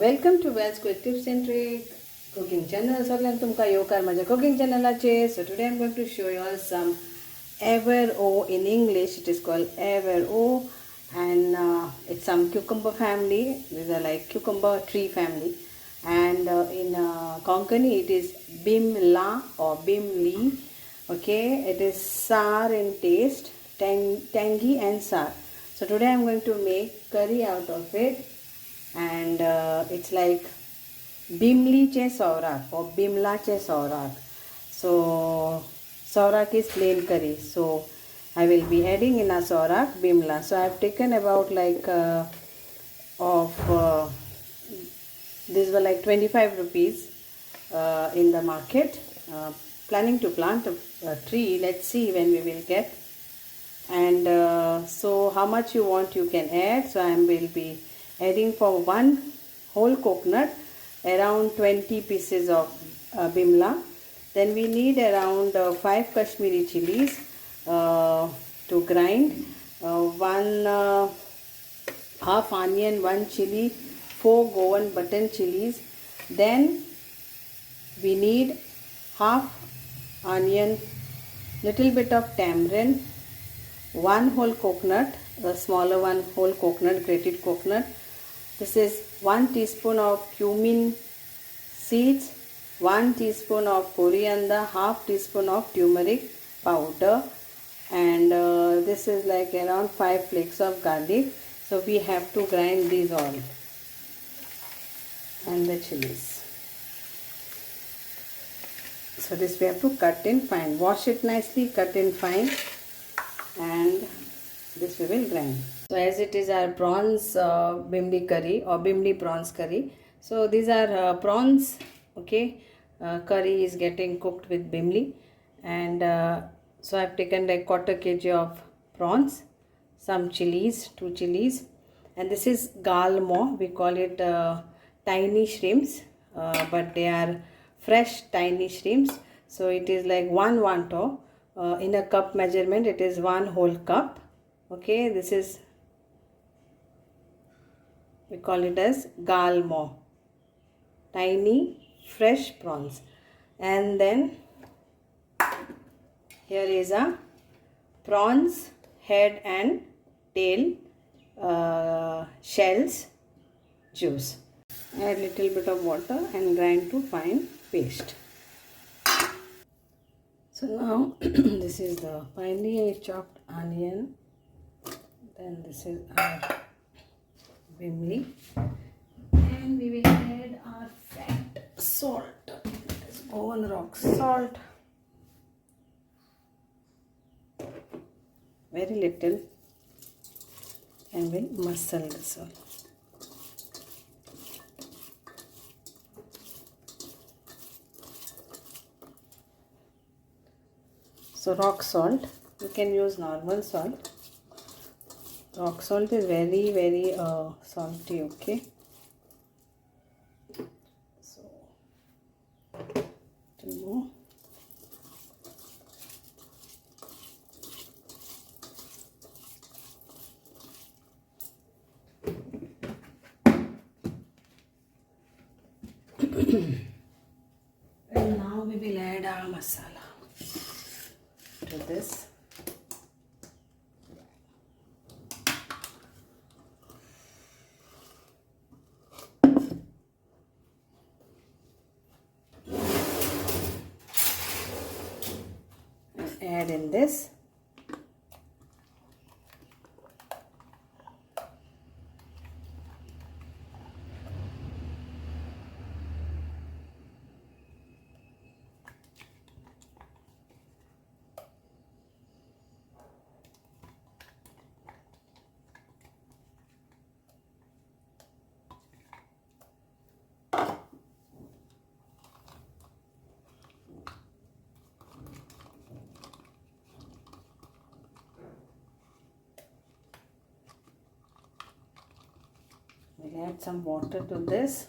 Welcome to Wells quick tips and trick cooking channel. सगळ्यांना तुमका येवकार माझ्या कुकिंग चॅनलाचे. So today I am going to show you all some evero in English. It is called evero, and it's some cucumber family. These are like cucumber tree family, and in Konkani it is bimla or bimli. Okay, it is sour in taste, tangy and sour. So today I am going to make curry out of it, and it's like Bilimbi che saurak or Bimla che saurak. So saurak is plain curry. So I will be adding in a saurak Bimla. So I have taken about like these were like 25 rupees in the market. Planning to plant a tree. Let's see when we will get. And so how much you want you can add. So I will be adding for one whole coconut around 20 pieces of Bimla. Then we need around 5 Kashmiri chilies to grind, one half onion, 1 chili, 4 Goan button chilies. Then we need half onion, little bit of tamarind, 1 whole coconut, the smaller one whole coconut, grated coconut. This is 1 teaspoon of cumin seeds, 1 teaspoon of coriander, half teaspoon of turmeric powder, and this is like around 5 flakes of garlic. So we have to grind these all, and the chilies. So this we have to cut in fine, wash it nicely, cut in fine, and this we will grind. So as it is our prawns Bimbli curry or Bimbli prawns curry. So these are prawns. Okay, curry is getting cooked with Bimbli, and so I've taken like 1/4 kg of prawns, some chilies, 2 chilies, and this is galmo. We call it tiny shrimps, but they are fresh tiny shrimps. So it is like 1 wanto. In a cup measurement it is 1 whole cup. Okay, this is, we call it as galmo, tiny fresh prawns. And then here is a prawns head and tail shells juice. Add little bit of water and grind to fine paste. So now this is the finely chopped onion. Then this is our Bimbli, and we will add our fat salt. That is Goan rock salt, very little, and we'll muscle this all. So rock salt, you can use normal salt. Rock salt is very salty. Okay, so little more. And now we will add our masala to this. Add in this. We'll add some water to this.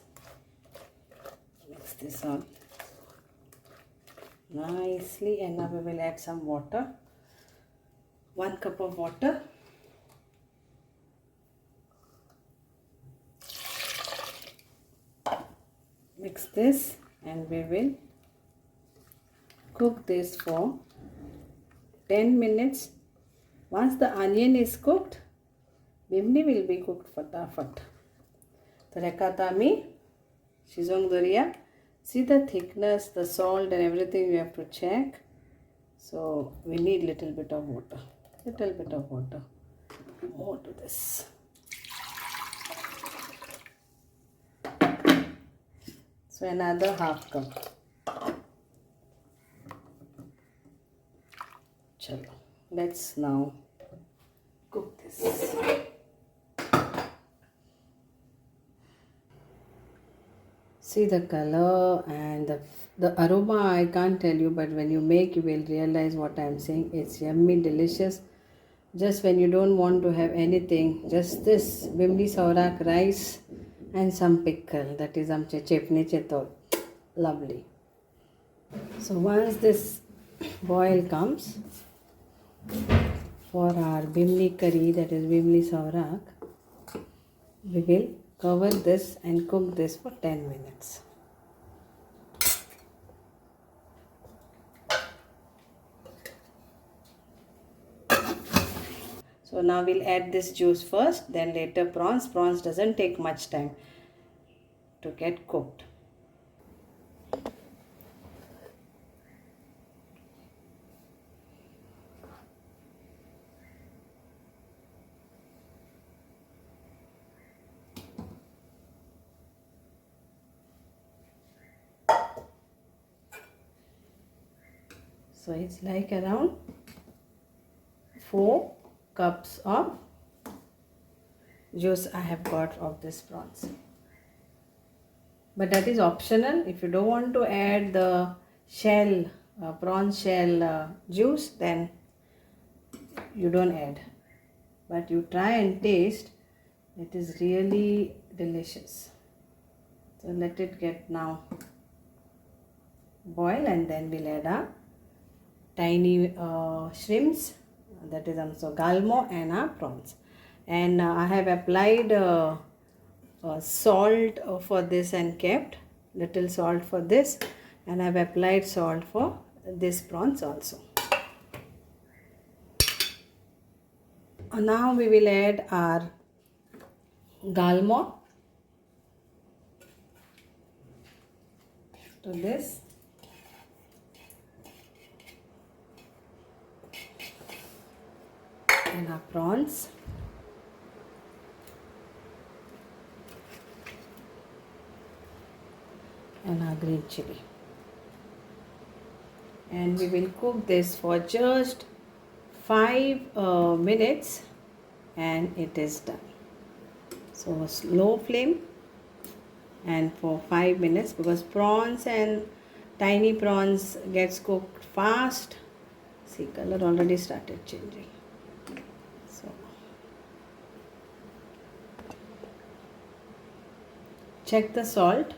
Mix this all nicely, and now we will add some water. 1 cup of water. mix this and we will cook this for 10 minutes. Once the onion is cooked, Bimbli will be cooked fatafat. Tarekatami, shizong doriya. See the thickness, the salt and everything you have to check. So we need little bit of water. Little bit of water. More to this. So another half cup. Chalo. Let's now cook this. See the color and the aroma, I can't tell you, but when you make you will realize what I am saying. It's yummy, delicious. Just when you don't want to have anything, just this Bimbli saurak rice and some pickle, that is amche chepne cheto. Lovely. So once this boil comes for our Bimbli curry, that is Bimbli saurak, we will cover this and cook this for 10 minutes. So now we'll add this juice first, then later prawns. Prawns doesn't take much time to get cooked. So it's like around 4 cups of juice I have got of this prawns. But that is optional. If you don't want to add the shell, prawn shell juice, then you don't add. But you try and taste. It is really delicious. So let it get now boil and then we'll add our tiny shrimps, that is also galmo, and our prawns. And I have applied salt for this and kept little salt for this, and I have applied salt for this prawns also. Now we will add our galmo to this. And our prawns. And our green chili. And we will cook this for just 5 minutes and it is done. So slow flame and for 5 minutes, because prawns and tiny prawns gets cooked fast. See, color already started changing. So check the salt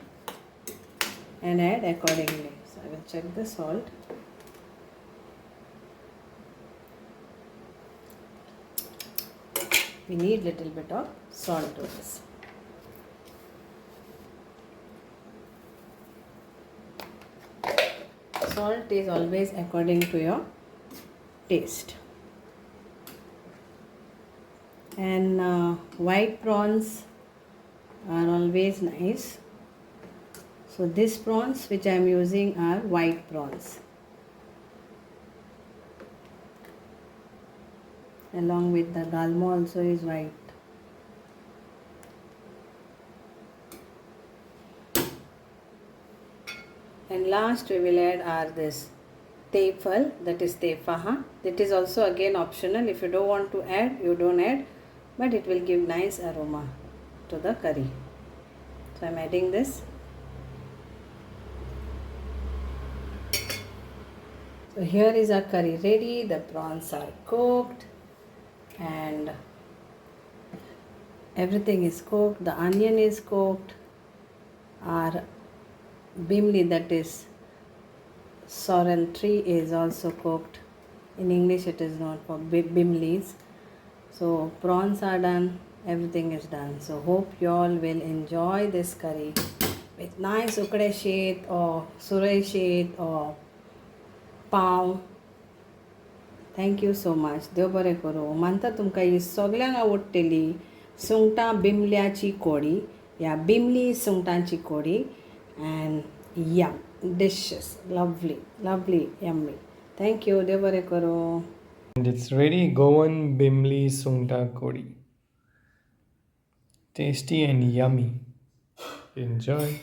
and add accordingly. So I will check the salt. We need little bit of salt to this. Salt is always according to your taste. And white prawns are always nice. So these prawns which I am using are white prawns. Along with the galmo also is white. And last we will add are this tefal, that is tefaha. That is also again optional. If you don't want to add, you don't add, but it will give nice aroma to the curry. So I am adding this. So here is our curry ready. The prawns are cooked and everything is cooked. The onion is cooked. Our bimbli, that is sorrel tree, is also cooked. In English it is known for bimblis. So prawns are done. Everything is done. So hope you all will enjoy this curry with nice ukde sheet or surei sheet or pav. Thank you so much. देव बरें करूं. मानता तुमकां ही सगळ्यांक आवडटली सुंगटां बिमल्याची कोडी या बिमली सुंगटांची कोडी and yeah, dishes, lovely, yummy. Thank you. देव बरें करूं. And it's ready, Goan Bimbli Sungta Kodi. Tasty and yummy. Enjoy.